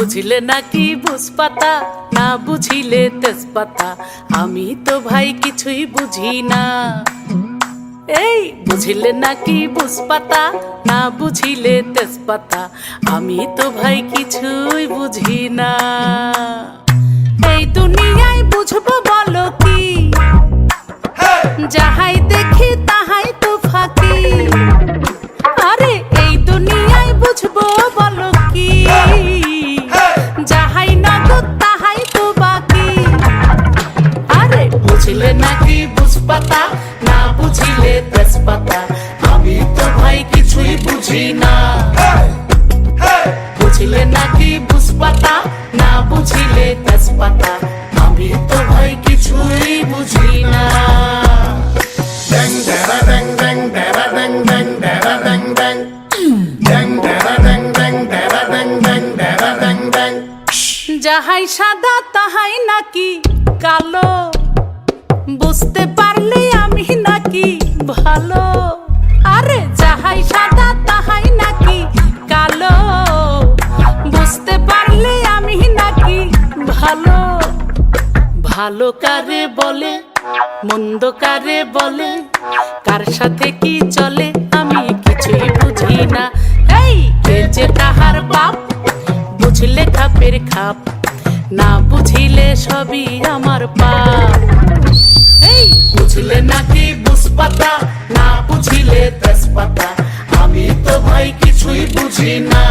বুঝিলে নাকি বুঝপাতা, না বুঝিলে তেজপাতা, আমি তো ভাই কিছুই বুঝি না। এই বুঝিলে নাকি বুঝপাতা, না বুঝিলে তেজপাতা, আমি তো ভাই কিছুই বুঝি না। এই দুনিয়ায় বুঝবো বলো কি, যাহাই দেখি তাহাই তো ফাঁকি। আরে এই দুনিয়ায় বুঝবো বলো কি, যাহাই নগদ তাহাই তো বাকি। আরে বুঝলে নাকি বুঝপাতা, না বুঝিলে তেজপাতা, আমি তো ভাই কিছুই বুঝি না। বুঝলে নাকি বুঝপাতা, না বুঝিলে তেজপাতা, আমি তো ভাই কিছুই বুঝি না। যাহাই সাদা তাহাই নাকি কালো, বুঝতে পারলে আমি নাকি ভালো। আরে যাহাই সাদা তাহাই নাকি কালো, বুঝতে পারলে আমি নাকি ভালো। ভালো কারে বলে, মন্দ কারে বলে, কার সাথে কি চলে আমি কিছুই বুঝি না। এই কে যে তাহার বাপ, বুঝলে খাপের খাপ, না বুঝিলে সবই আমার পাপ। এই বুঝলে নাকি বুঝপাতা, না বুঝিলে তেজপাতা, আমি তো ভাই কিছুই বুঝি না।